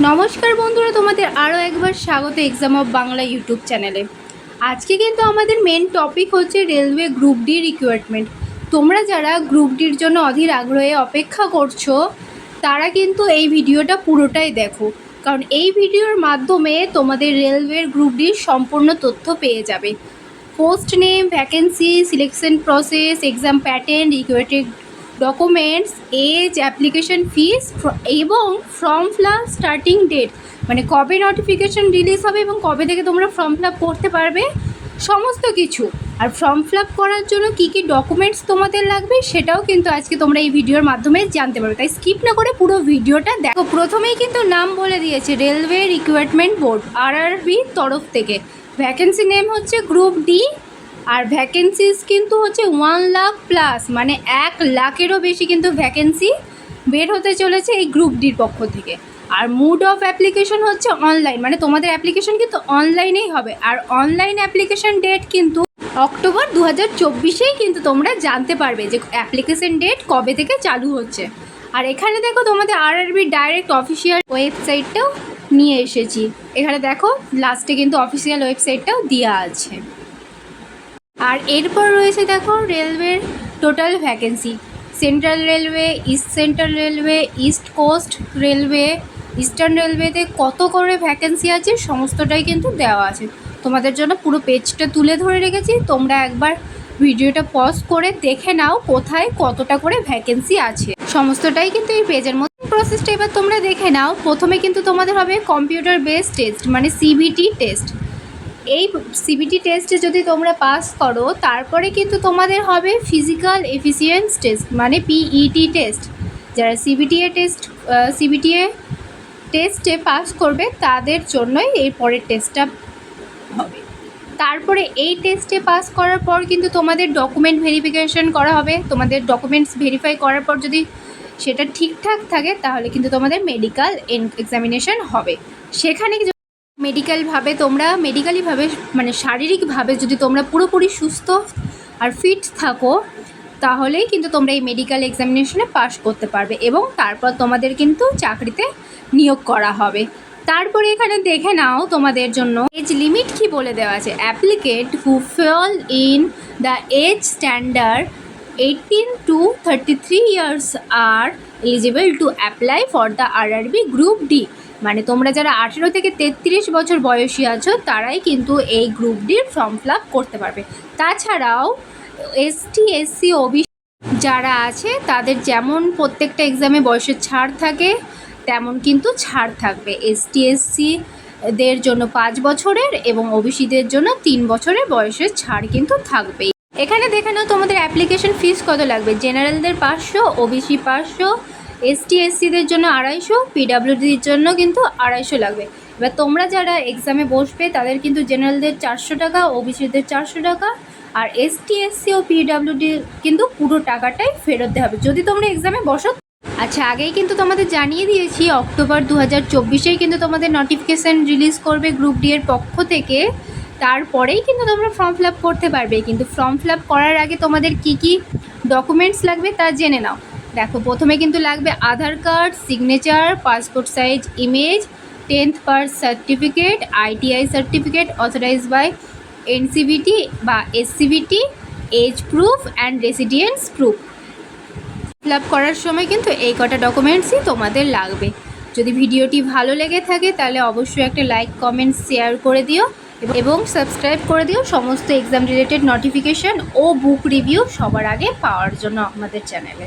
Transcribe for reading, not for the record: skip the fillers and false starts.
নমস্কার বন্ধুরা, তোমাদের আরও একবার স্বাগত এক্সাম অফ বাংলা ইউটিউব চ্যানেলে। আজকে কিন্তু আমাদের মেন টপিক হচ্ছে রেলওয়ে গ্রুপ ডি রিক্রুটমেন্ট। তোমরা যারা গ্রুপ ডির জন্য অধীর আগ্রহে অপেক্ষা করছো তারা কিন্তু এই ভিডিওটা পুরোটাই দেখো, কারণ এই ভিডিওর মাধ্যমে তোমাদের রেলওয়ের গ্রুপ ডির সম্পূর্ণ তথ্য পেয়ে যাবে। Post name, vacancy, selection process, exam pattern, required documents, age, application fees এবং form fill up starting date, মানে কবে নোটিফিকেশন রিলিজ হবে এবং কবে থেকে তোমরা ফর্ম ফিল আপ করতে পারবে সমস্ত কিছু। আর ফর্ম ফিল আপ করার জন্য কী কী ডকুমেন্টস তোমাদের লাগবে সেটাও কিন্তু আজকে তোমরা এই ভিডিওর মাধ্যমে জানতে পারবে, তাই স্কিপ না করে পুরো ভিডিওটা দেখো। প্রথমেই কিন্তু নাম বলে দিয়েছে রেলওয়ে রিক্রুটমেন্ট বোর্ড, আরআরবি তরফ থেকে। ভ্যাকেন্সি নেম হচ্ছে গ্রুপ ডি, আর ভ্যাকেন্সিস কিন্তু হচ্ছে 1 লাখ প্লাস, মানে 1 লাখেরও বেশি কিন্তু ভ্যাকেন্সি বের হতে চলেছে এই গ্রুপ ডির পক্ষ থেকে। আর মুড অফ অ্যাপ্লিকেশন হচ্ছে অনলাইন, মানে তোমাদের অ্যাপ্লিকেশন কিন্তু অনলাইনেই হবে। আর অনলাইন অ্যাপ্লিকেশন ডেট কিন্তু অক্টোবর 2024-এই কিন্তু তোমরা জানতে পারবে যে অ্যাপ্লিকেশন ডেট কবে থেকে চালু হচ্ছে। আর এখানে দেখো তোমাদের আরআরবি ডাইরেক্ট অফিসিয়াল ওয়েবসাইটটাও নিয়ে এসেছি। এখানে দেখো লাস্টে কিন্তু অফিসিয়াল ওয়েবসাইটটাও দেওয়া আছে। আর এরপর রয়েছে দেখো রেলওয়ের total vacancy. Central railway, east central railway, east coast railway, eastern রেলওয়েতে কত করে ভ্যাকেন্সি আছে সমস্তটাই কিন্তু দেওয়া আছে। তোমাদের জন্য পুরো পেজটা তুলে ধরে রেখেছি, তোমরা একবার ভিডিওটা পজ করে দেখে নাও কোথায় কতটা করে ভ্যাকেন্সি আছে, সমস্তটাই কিন্তু এই পেজের মধ্যে। প্রসেসটা এবার তোমরা দেখে নাও। প্রথমে কিন্তু তোমাদের হবে কম্পিউটার বেসড টেস্ট, মানে সিবিটি টেস্ট। এই সিবিটি টেস্টে যদি তোমরা পাস করো তারপরে কিন্তু তোমাদের হবে ফিজিক্যাল এফিসিয়েন্স টেস্ট, মানে পিইটি টেস্ট। যারা সিবিটিএ টেস্টে পাস করবে তাদের জন্যই এই পরের টেস্টটা হবে। তারপরে এই টেস্টে পাস করার পর কিন্তু তোমাদের ডকুমেন্ট ভেরিফিকেশন করা হবে। তোমাদের ডকুমেন্টস ভেরিফাই করার পর যদি সেটা ঠিকঠাক থাকে তাহলে কিন্তু তোমাদের মেডিকেল এক্সামিনেশন হবে। সেখানে মেডিকেলিভাবে মানে শারীরিকভাবে যদি তোমরা পুরোপুরি সুস্থ আর ফিট থাকো তাহলেই কিন্তু তোমরা এই মেডিকেল এক্সামিনেশনে পাস করতে পারবে এবং তারপর তোমাদের কিন্তু চাকরিতে নিয়োগ করা হবে। তারপরে এখানে দেখে নাও তোমাদের জন্য এজ লিমিট কি বলে দেওয়া আছে। Applicant who fall in the age standard 18 to 33 years are eligible to apply for the RRB group D, মানে তোমরা যারা 18 থেকে 33 বছর বয়সী আছো তারাই কিন্তু এই গ্রুপ ডির ফর্ম ফিল আপ করতে পারবে। তাছাড়াও এসটি, এসসি, ওবিসি যারা আছে তাদের যেমন প্রত্যেকটা এক্সামে বয়সের ছাড় থাকে তেমন কিন্তু ছাড় থাকবে। এসটি, এসসিদের জন্য 5 বছরের এবং ওবিসিদের জন্য 3 বছরের বয়সের ছাড় কিন্তু থাকবেই। এখানে দেখে নাও তোমাদের অ্যাপ্লিকেশন ফিস কত লাগবে। জেনারেলদের 500, ওবিসি 500, এসটি, এসসিদের জন্য 250, পিডাব্লিউডির জন্য কিন্তু 250 লাগবে। এবার তোমরা যারা এক্সামে বসবে তাদের কিন্তু জেনারেলদের 400 টাকা, ওবিসিদের 400 টাকা, আর এসটি, এসসি ও পিডাব্লিউডির কিন্তু পুরো টাকাটাই ফেরত দেওয়া হবে যদি তোমরা এক্সামে বসো। আচ্ছা, আগেই কিন্তু তোমাদের জানিয়ে দিয়েছি অক্টোবর 2024-এই কিন্তু তোমাদের নোটিফিকেশান রিলিজ করবে গ্রুপ ডি এর পক্ষ থেকে। তারপরেই কিন্তু তোমরা ফর্ম ফিল আপ করতে পারবে। কিন্তু ফর্ম ফিল আপ করার আগে তোমাদের কি কি ডকুমেন্টস লাগবে তা জেনে নাও। দেখো, প্রথমে কিন্তু লাগবে Aadhaar card, signature, passport size image, 10th pass certificate, ITI certificate authorize by NCVT বা SCVT, age proof and residence proof. Fill up করার সময় কিন্তু এই কটা ডকুমেন্টসই তোমাদের লাগবে। যদি ভিডিওটি ভালো লেগে থাকে তাহলে অবশ্যই একটা লাইক, কমেন্ট, শেয়ার করে দিও এবং সাবস্ক্রাইব করে দিও সমস্ত এক্সাম রিলেটেড নোটিফিকেশান ও বুক রিভিউ সবার আগে পাওয়ার জন্য আমাদের চ্যানেলে।